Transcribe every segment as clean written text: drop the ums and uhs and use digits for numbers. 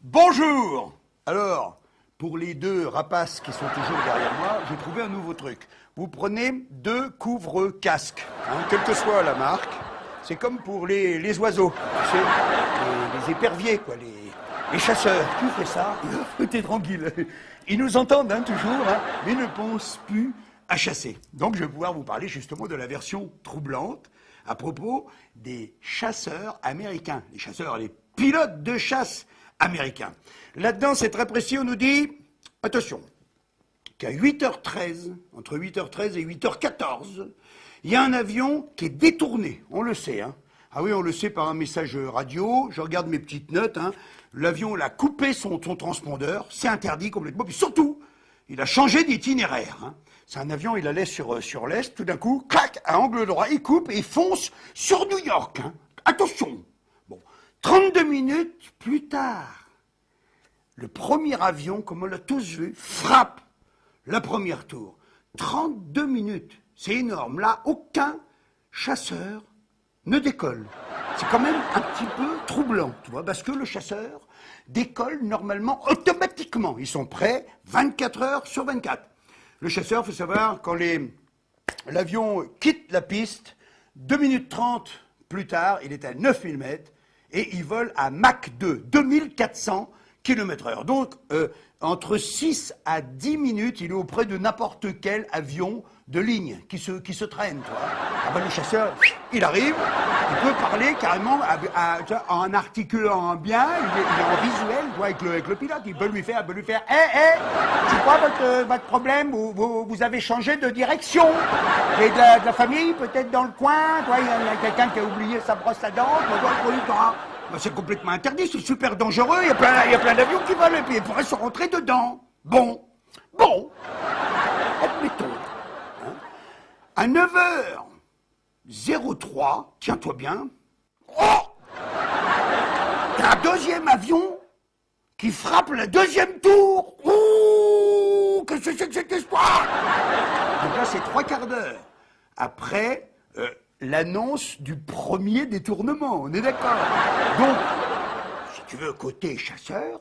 Bonjour. Alors, pour les deux rapaces qui sont toujours derrière moi, j'ai trouvé un nouveau truc. Vous prenez 2 couvre-casques, quelle que soit la marque. C'est comme pour les oiseaux, tu sais, les éperviers, quoi, les chasseurs. Tu fais ça, t'es tranquille. Ils nous entendent toujours, mais ne pensent plus à chasser. Donc je vais pouvoir vous parler justement de la version troublante à propos des chasseurs américains. Les chasseurs, les pilotes de chasse américains. Là-dedans, c'est très précis, on nous dit, attention, qu'à 8h13, entre 8h13 et 8h14, il y a un avion qui est détourné, on le sait. Ah oui, on le sait par un message radio, je regarde mes petites notes, l'avion a coupé son transpondeur, c'est interdit complètement, puis surtout, il a changé d'itinéraire. C'est un avion, il allait sur l'est, tout d'un coup, clac, à angle droit, il coupe et il fonce sur New York. Attention. Bon, 32 minutes plus tard, le premier avion, comme on l'a tous vu, frappe la première tour. 32 minutes, c'est énorme. Là, aucun chasseur ne décolle. C'est quand même un petit peu troublant, tu vois, parce que le chasseur décolle normalement automatiquement. Ils sont prêts 24 heures sur 24. Le chasseur, il faut savoir, quand l'avion quitte la piste, 2 minutes 30 plus tard, il est à 9000 mètres et il vole à Mach 2, 2400 km/h. Donc, entre 6 à 10 minutes, il est auprès de n'importe quel avion de ligne qui se traîne, toi. Ah ben, le chasseur, il arrive, il peut parler carrément en articulant bien, il est en visuel, toi, avec le pilote, il peut lui faire, c'est quoi votre problème, vous avez changé de direction, vous avez de la famille peut-être dans le coin, toi, il y a quelqu'un qui a oublié sa brosse à dents, c'est complètement interdit, c'est super dangereux, il y a plein d'avions qui volent, et puis ils pourraient se rentrer dedans. Bon, admettons. À 9h03, tiens-toi bien, il y a un deuxième avion qui frappe le deuxième tour. Ouh, qu'est-ce que c'est que cet espoir? Donc là, c'est 3/4 d'heure après l'annonce du premier détournement, on est d'accord? Donc, si tu veux, côté chasseur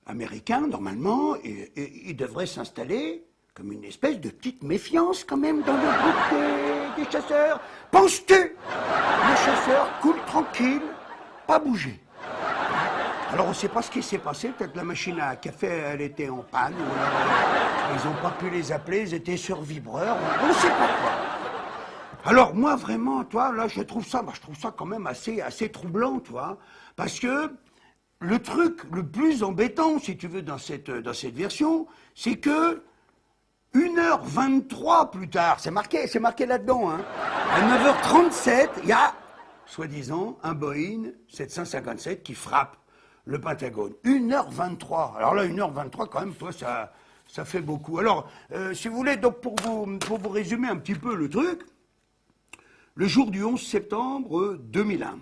américain, normalement, il devrait s'installer comme une espèce de petite méfiance quand même dans le groupe des chasseurs. Penses-tu? Le chasseur coule tranquille, pas bouger. Alors on ne sait pas ce qui s'est passé, peut-être la machine à café elle était en panne, ou alors ils n'ont pas pu les appeler, ils étaient sur vibreur, on ne sait pas quoi. Alors moi vraiment, toi, là je trouve ça quand même assez troublant, toi, parce que le truc le plus embêtant, si tu veux, dans cette version, c'est que 1h23 plus tard, c'est marqué là-dedans, à 9h37, il y a, soi-disant, un Boeing 757 qui frappe le Pentagone. 1h23. Alors là, 1h23, quand même, toi, ça fait beaucoup. Alors, si vous voulez, donc pour vous résumer un petit peu le truc, le jour du 11 septembre 2001,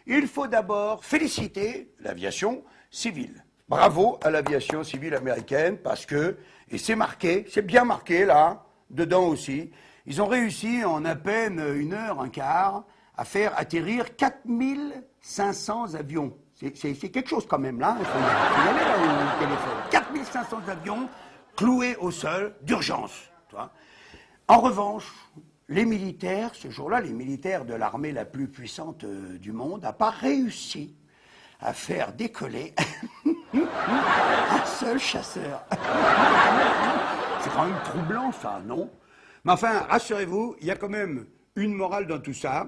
il faut d'abord féliciter l'aviation civile. Bravo à l'aviation civile américaine parce que, et c'est marqué, c'est bien marqué là, dedans aussi, ils ont réussi en à peine 1 heure, un quart, à faire atterrir 4500 avions. C'est quelque chose quand même là, il faut y aller là au téléphone. 4500 avions cloués au sol d'urgence. En revanche, les militaires, ce jour-là, les militaires de l'armée la plus puissante du monde, n'ont pas réussi à faire décoller un seul chasseur. C'est quand même troublant, ça, non? Mais enfin, rassurez-vous, il y a quand même une morale dans tout ça,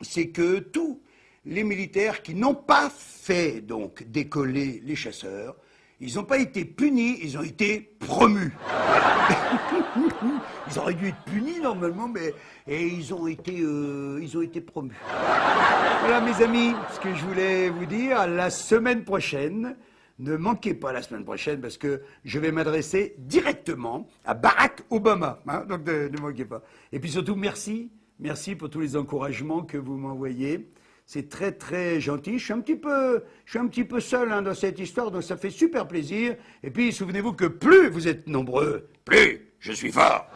c'est que tous les militaires qui n'ont pas fait donc décoller les chasseurs, ils n'ont pas été punis, ils ont été promus. Ils auraient dû être punis normalement, mais ils ont été promus. Voilà mes amis, ce que je voulais vous dire, la semaine prochaine, ne manquez pas la semaine prochaine parce que je vais m'adresser directement à Barack Obama, donc ne manquez pas. Et puis surtout, merci pour tous les encouragements que vous m'envoyez. C'est très très gentil. Je suis un petit peu seul dans cette histoire, donc ça fait super plaisir. Et puis souvenez-vous que plus vous êtes nombreux, plus je suis fort.